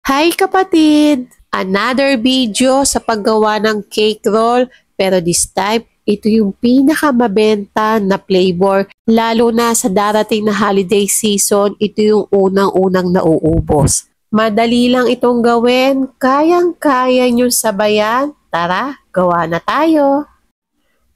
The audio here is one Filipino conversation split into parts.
Hi kapatid! Another video sa paggawa ng cake roll, pero this time, ito yung pinakamabenta na flavor. Lalo na sa darating na holiday season, ito yung unang-unang nauubos. Madali lang itong gawin, kayang-kaya nyo sabayan. Tara, gawa na tayo!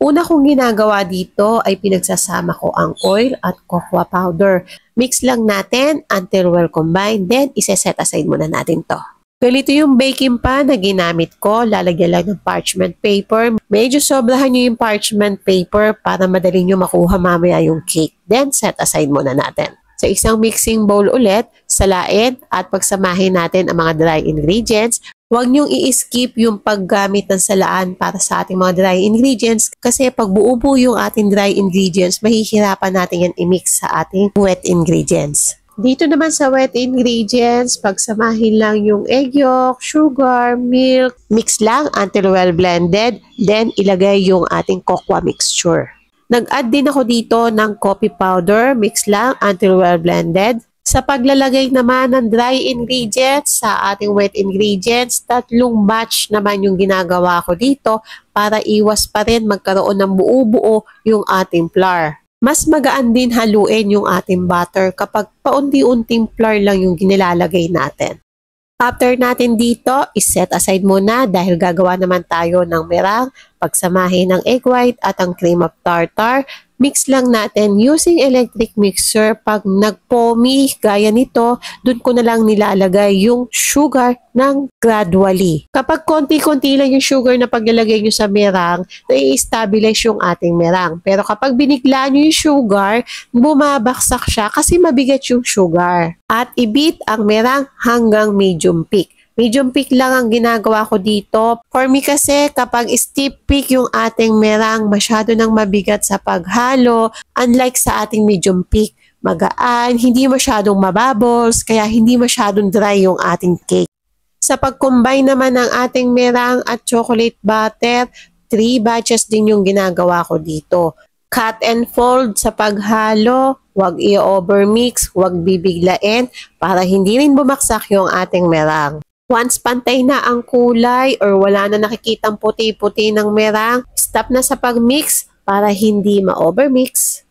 Una kong ginagawa dito ay pinagsasama ko ang oil at cocoa powder. Mix lang natin until well combined, then iseset aside muna natin to. Ganito yung baking pan na ginamit ko. Lalagyan lang ng parchment paper. Medyo sobrahan nyo yung parchment paper para madali nyo makuha mamaya yung cake. Then set aside muna natin. Sa isang mixing bowl ulit, salain at pagsamahin natin ang mga dry ingredients. Huwag niyong i-skip yung paggamit ng salaan para sa ating mga dry ingredients kasi pag buo-buo yung ating dry ingredients, mahihirapan natin yan i-mix sa ating wet ingredients. Dito naman sa wet ingredients, pagsamahin lang yung egg yolk, sugar, milk, mix lang until well blended, then ilagay yung ating cocoa mixture. Nag-add din ako dito ng coffee powder, mix lang until well blended. Sa paglalagay naman ng dry ingredients sa ating wet ingredients, 3 batch naman yung ginagawa ko dito para iwas pa rin magkaroon ng buo-buo yung ating flour. Mas magaan din haluin yung ating butter kapag paunti-unting flour lang yung ginilalagay natin. After natin dito, iset aside muna dahil gagawa naman tayo ng meringue, pagsamahin ng egg white at ang cream of tartar. Mix lang natin using electric mixer. Pag nagpomi gaya nito, dun ko na lang nilalagay yung sugar ng gradually. Kapag konti-konti lang yung sugar na paglalagay nyo sa meringue, nai-stabilize yung ating meringue. Pero kapag binigla nyo yung sugar, bumabaksak siya kasi mabigat yung sugar. At i-beat ang meringue hanggang medium peak. Medium peak lang ang ginagawa ko dito. For me kasi kapag steep peak yung ating meringue, masyado nang mabigat sa paghalo. Unlike sa ating medium peak, magaan, hindi masyadong mabubbles, kaya hindi masyadong dry yung ating cake. Sa pag-combine naman ng ating meringue at chocolate butter, 3 batches din yung ginagawa ko dito. Cut and fold sa paghalo, huwag i-overmix, huwag bibiglain para hindi rin bumaksak yung ating meringue. Once pantay na ang kulay or wala na nakikitang puti-puti ng meringue, stop na sa pag-mix para hindi ma-overmix.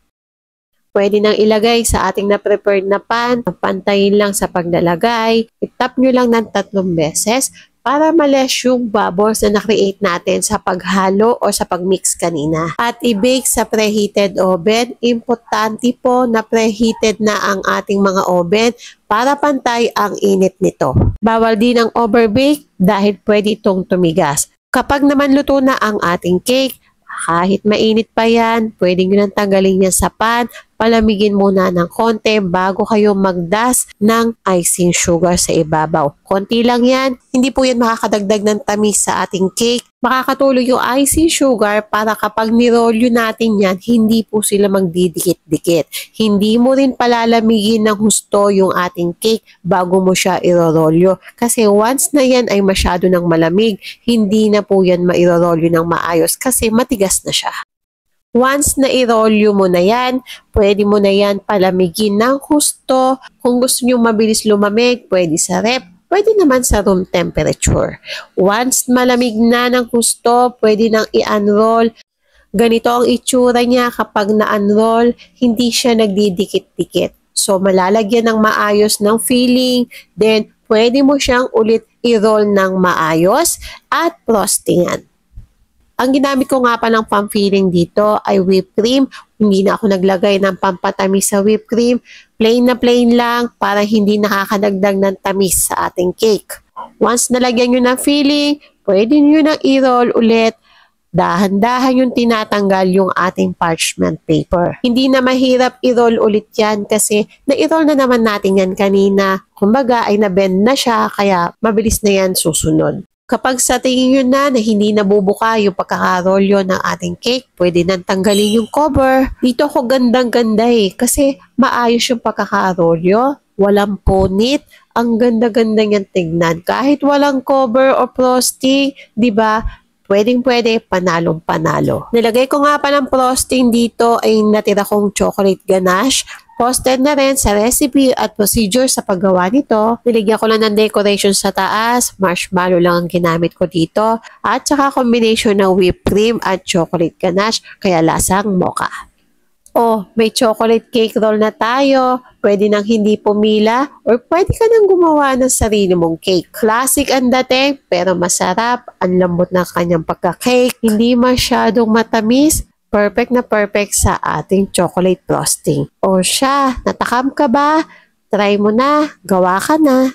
Pwede nang ilagay sa ating na-prepared na pan, pantayin lang sa paglalagay, itap nyo lang ng 3 beses para ma-less yung bubbles na na-create natin sa paghalo o sa pag-mix kanina. At i-bake sa preheated oven. Importante po na preheated na ang ating mga oven para pantay ang init nito. Bawal din ang overbake dahil pwede itong tumigas. Kapag naman luto na ang ating cake, kahit mainit pa yan, pwede nyo nang tanggalin yan sa pan, palamigin muna ng konti bago kayo mag-dust ng icing sugar sa ibabaw. Konti lang yan, hindi po yan makakadagdag ng tamis sa ating cake. Makakatulong yung icing sugar para kapag nirolyo natin yan, hindi po sila magdidikit-dikit. Hindi mo rin palalamigin ng husto yung ating cake bago mo siya irorolyo. Kasi once na yan ay masyado ng malamig, hindi na po yan mairorolyo ng maayos kasi matigas na siya. Once na i-rolyo mo na yan, pwede mo na yan palamigin ng husto. Kung gusto nyo mabilis lumamig, pwede sa ref, pwede naman sa room temperature. Once malamig na ng husto, pwede nang i-unroll. Ganito ang itsura niya kapag na-unroll, hindi siya nagdidikit-dikit. So malalagyan ng maayos ng filling, then pwede mo siyang ulit i-roll ng maayos at frostingan. Ang ginamit ko nga pa ng pang-filling dito ay whipped cream. Hindi na ako naglagay ng pampatamis sa whipped cream. Plain na plain lang para hindi nakakadagdag ng tamis sa ating cake. Once nalagyan nyo ng filling, pwede nyo na i-roll ulit. Dahan-dahan yung tinatanggal yung ating parchment paper. Hindi na mahirap i-roll ulit yan kasi na-i-roll na naman natin yan kanina. Kumbaga ay na-bend na siya kaya mabilis na yan susunod. Kapag sa tingin nyo na hindi nabubuka yung pagkakarolyo ng ating cake, pwede nang tanggalin yung cover. Dito ako gandang-ganda kasi maayos yung pagkakarolyo, walang punit, ang ganda-ganda niyang tignan. Kahit walang cover o frosting, di ba? Pwedeng-pwede, panalong-panalo. Nilagay ko nga pa ng frosting dito ay natira kong chocolate ganache. Posted na rin sa recipe at procedure sa paggawa nito. Niligyan ko lang ng decoration sa taas, marshmallow lang ang ginamit ko dito, at saka combination ng whipped cream at chocolate ganache, kaya lasang mocha. Oh, may chocolate cake roll na tayo. Pwede nang hindi pumila or pwede ka nang gumawa ng sarili mong cake. Classic ang dating pero masarap. Ang lambot ng kanyang pagka-cake. Hindi masyadong matamis. Perfect na perfect sa ating chocolate frosting. O siya, natakam ka ba? Try mo na. Gawa ka na.